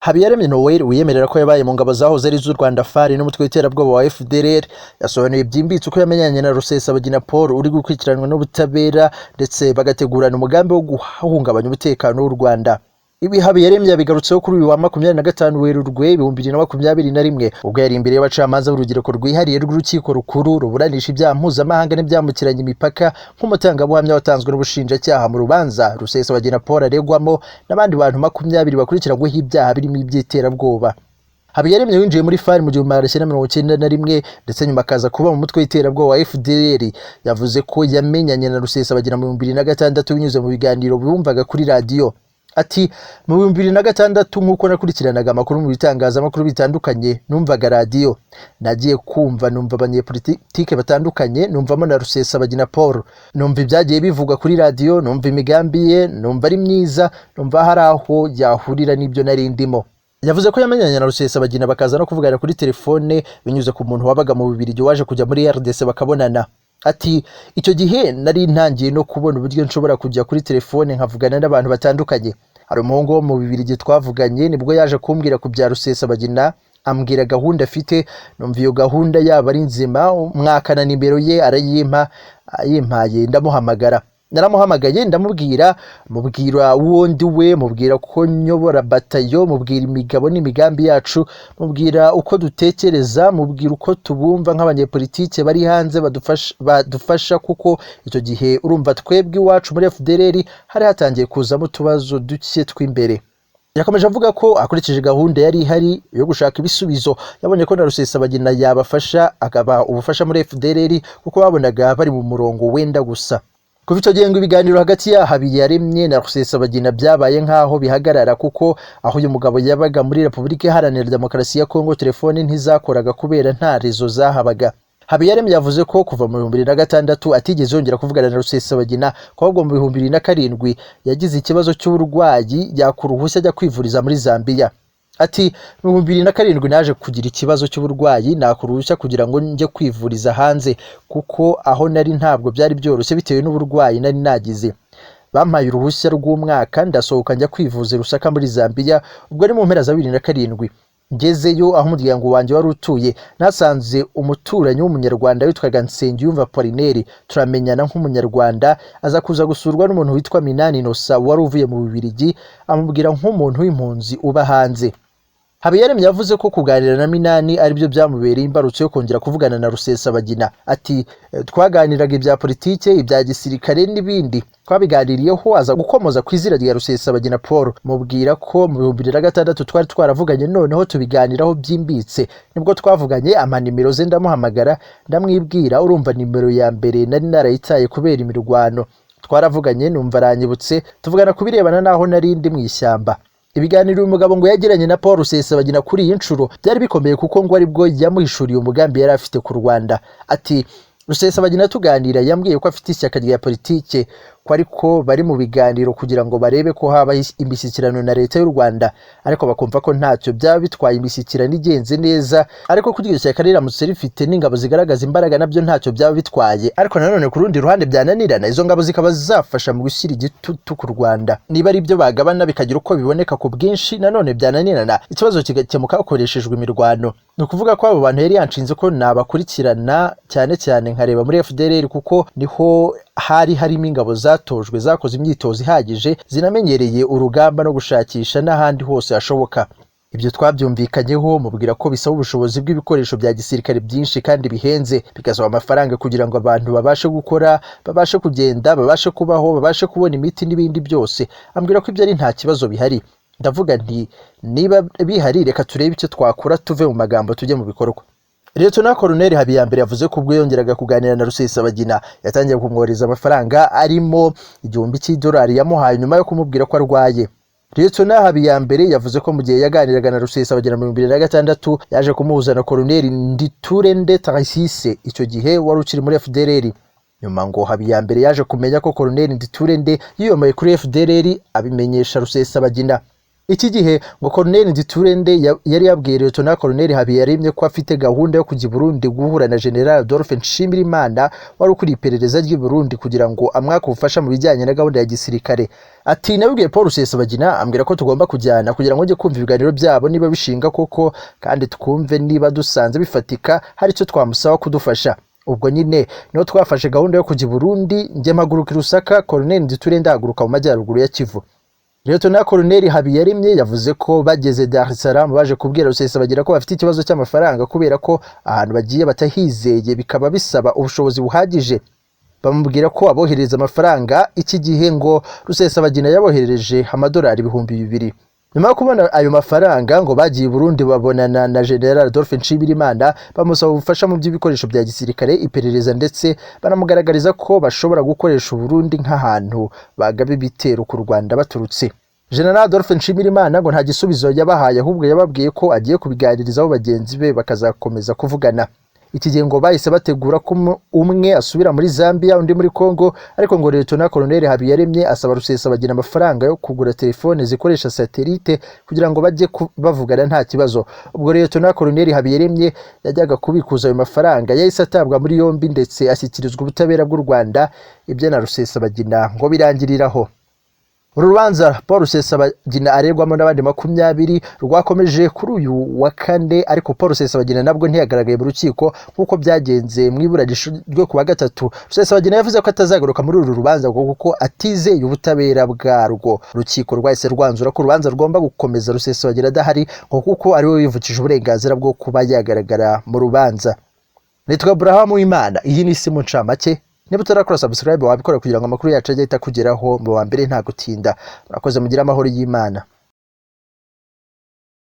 Habiyaremye Noël wiyemerera ko yabaye mu ngabo zahoze ari z'u Rwanda FARI n'umutwe w'iterabwoba wa FDRL yasobanuye byimbitse uko yamenyanye na Rusesabagina Paul uri gukurikiranwa n'ubutabera ndetse bagategurana umugambi wo guhungabanya umutekano w'u Rwanda. Ibi Habiyaremye yabigarutseho kuri uyu wa 25 Werurwe 2021 ubwo yari imbere y'abacamanza b'urugero rwihariye rw'urukiko rukuru ruburanisha ibyaha mpuzamahanga n'ibyambukiranya imipaka nk'umutangabuhamya watanzwe n'ubushinjacyaha mu rubanza Rusesabagina Paul aregwamo n'abandi bantu 20 bakurikiranyweho ibyaha birimo iby'iterabwoba. Habiyaremye winjiye muri FARI mu 1991 ndetse nyuma akaza kuba mu mutwe w'iterabwoba wa FDLR. Yavuze ko yamenyanye na Rusesabagina mu 2006 binyuze mu biganiro bumvaga kuri radio. Ati mu 2006 nk'uko nakurikiranaga amakuru mu bitangazamakuru bitandukanye numvaga radio, nagiye kumva numva abanyepolitike batandukanye, numvamo na Rusesabagina Paul, numva ibyagiye bivugwa kuri radio, numva imigambi ye, numva ari myiza, numva hari aho yahurira n'ibyo nari ndimo. Yavuze ko yamenyanye na Rusesabagina bakaza no kuvugana kuri telefone binyuze ku muntu wabaga mu Bubiligi waje kujya muri RDC bakabonana. Ati icyo gihe nari ntangiye no kubona uburyo nshobora kujya kuri telefone nkavugana n'abantu batandukanye. Hari umuhungu wo mu Bubiligi twavuganye nibwo yaje kumbwira ku bya Rusesabagina, ambwira gahunda afite, numva iyo gahunda yaba ari nzima, umwakana nimero ye ayimpaye ndamuhamagara. Naramuhamagaye ndamubwira, mubwira uwo ndi we, mubwira ko nyobora batayo, mubwira imigabo n'imigambi yacu, mubwira uko dutekereza, mubwira uko tubumva nk'abanyepolitike bari hanze badufasha kuko icyo gihe urumva twebwe iwacu muri FDRL hari hatangiye kuzamo utubazo duke tw'imbere. Yakomeje avuga ko akurikije gahunda yari ihari yo gushaka ibisubizo, yabonye ko na Rusesabagina yabafasha akaba ubufasha muri FDRL kuko babonaga bari mu murongo wenda gusa. Kuva icyo gihe ngo ibiganiro hagati ya Habiyaremye na Rusesabagina byabaye nk'aho bihagarara kuko aho uyu mugabo yabaga muri Repubulika Iharanira Demokarasi ya Kongo telefone ntizakoraga kubera nta rezo zahabaga. Habiyaremye yavuze ko kuva mu 2006 atigeze yongera kuvugana na Rusesabagina, ko ahubwo mu 2007 yagize ikibazo cy'uburwayi yakuruhushya ajya kwivuriza muri Zambia. Ati mu 2007 naje kugira ikibazo cy'uburwayi nakuruhushya kugira ngo njye kwivuriza hanze kuko aho nari ntabwo byari byoroshye bitewe n'uburwayi nari nagize. Bampaye uruhushya rw'umwaka ndasohoka njya kwivuza Rusaka muri Zambia, ubwo ari mu mpera za 2007. Ngezeyo aho umuryango wanjye wari utuye nasanze umuturanyi w'umunyarwanda witwaga Nsengiyumva Polineri, turamenyana nk'umunyarwanda, aza kuza gusurwa n'umuntu witwa Minani Nosa wari uvuye mu Bubiligi, amubwira nk'umuntu w'impunzi uba hanze. Habiyaremye yavuze ko kuganira na Minani ari byo byamubereye imbarutso yo kongera kuvugana na Rusesabagina. Ati twaganiraga ibya politike, ibya gisirikare n'ibindi, twabiganiriyeho aza gukomoza ku izina rya Rusesabagina Paul, mubwira ko mu 2006 twari twaravuganye, noneho tubiganiraho byimbitse. Nibwo twavuganye amanimero ze ndamuhamagara, ndamwibwira urumva nimero ya mbere nari narayitaye kubera imirwano. Twaravuganye numva aranyibutse, tuvugana kubirebana naho nari ndi mu ishyamba. Ibiganiro uyu mugabo ngo yagiranye na Paul Rusesabagina kuri iyi nshuro byari bikomeye kuko ngo aribwo yamuhishuriye umugambi yari afite ku Rwanda. Ati Rusesabagina tuganira yambwiye ko afite ishyaka rya politike, ko ariko bari mu biganiro kugira ngo barebe ko haba imishyikirano na leta y'u Rwanda, ariko bakumva ko ntacyo byaba bitwaye imishyikirano igenze neza, ariko kuri iryo shyaka riramutse rifite n'ingabo zigaragaza imbaraga nabyo ntacyo byaba bitwaye, ariko nanone ku rundi ruhande byananirana izo ngabo zikaba zafasha mu gushyira igitutu ku Rwanda. Niba ari byo bagabana bikagira uko biboneka ku bwinshi, nanone byananirana ikibazo kigakemuka hakoreshejwe imirwano. Ni ukuvuga ko abo bantu yari yanshinze ko nabakurikirana cyane cyane nkareba muri FDLR kuko niho hari harimo ingabo zatojwe zakoze imyitozo ihagije zinamenyereye urugamba no gushakisha n'ahandi hose hashoboka. Ibyo twabyumvikanyeho, mubwira ko bisaba ubushobozi bw'ibikoresho bya gisirikare byinshi kandi bihenze, bigasaba amafaranga kugira ngo abantu babashe gukora, babashe kugenda, babashe kubaho, babashe kubona imiti n'ibindi byose. Ambwira ko ibyo ari nta kibazo bihari. Ndavuga nti niba bihari reka turebe icyo twakora, tuve mu magambo tujye mu bikorwa. Lieutenant Colonel Habiyambere yavuze ko ubwo yongeraga kuganira na Rusesabagina yatangiye kumwohereza amafaranga arimo $1,000 yamuhaye nyuma yo kumubwira ko arwaye. Lieutenant Habiyambere yavuze ko mu gihe yaganiraga na Rusesabagina mu 2006 yaje kumuhuza na Colonel Nditurende Tarisise, icyo gihe wari ukiri muri FDLR. Nyuma ngo Habiyambere yaje kumenya ko Colonel Nditurende yiyomeye kuri FDLR abimenyesha Rusesabagina. iki gihe ngo Colonel Nditurende yari yabwiye Lieutenant Colonel Habiyaremye ko afite gahunda yo kujya Burundi guhura na General Adolphe Nshimirimana wari ukuri iperereza ry'i Burundi kugira ngo amwaka ubufasha mu bijyanye na gahunda ya gisirikare. Ati nabwiye Paul Rusesabagina ambwira ko tugomba kujyana kugira ngo njye kumva ibiganiro byabo niba bishinga koko kandi twumve niba dusanze bifatika hari icyo twamusaba kudufasha. Ubwo nyine niho twafashe gahunda yo kujya Burundi njye mpaguruka Rusaka, Colonel Nditurende ahaguruka mu majyaruguru ya Kivu. Lieutenant Colonel Habiyaremye yavuze ko bageze Dar es Salaam baje kubwira Rusesabagina ko bafite ikibazo cy'amafaranga kubera ko ahantu bagiye batahizeye bikaba bisaba ubushobozi buhagije. Bamubwira ko abohereza amafaranga iki gihe ngo Rusesabagina yaboherereje amadolari 2,000. Nyuma yo kubona ayo mafaranga ngo bagiye Burundi babonana na General Adolphe Nshimirimana bamusaba ubufasha mu by'ibikoresho bya gisirikare, iperereza ndetse banamugaragariza ko bashobora gukoresha Burundi nk'ahantu bagaba ibitero ku Rwanda baturutse. General Adolphe Nshimirimana ngo nta gisubizo yabahaye ahubwo yababwiye ko agiye kubiganirizaho bagenzi be bakazakomeza kuvugana. Iki gihe ngo bahise bategura ko umwe asubira muri Zambia undi muri Congo, ariko ngo Lieutenant Colonel Habiyaremye asaba Rusesabagina amafaranga yo kugura telefone zikoresha satellite kugira ngo bajye bavugana nta kibazo. Ubwo Lieutenant Colonel Habiyaremye yajyaga kubikuza ayo mafaranga yahise atabwa muri yombi ndetse ashyikirizwa ubutabera bw'u Rwanda, ibyo na Rusesabagina ngo birangiriraho. Urubanza Paul Rusesabagina aregwamo n'abandi 20 rwakomeje kuri uyu wa kane, ariko Paul Rusesabagina nabwo ntiyagaragaye mu rukiko nkuko byagenze mu iburanisho ryo ku wa gatatu. Rusesabagina yavuze ko atazagaruka muri uru rubanza kuko atizeye ubutabera bwarwo. Urukiko rwahise rwanzura ko urubanza rugomba gukomeza Rusesabagina adahari kuko ari we wivukije uburenganzira bwo kuba yagaragara mu rubanza. Nitwa Abraham Imana, iyi ni isi mu ncamake. Niba utarakora subscribe wabikora kugira ngo amakuru yacu ajye ahita kugeraho mu wa mbere nta gutinda. Murakoze mugira amahoro y'Imana.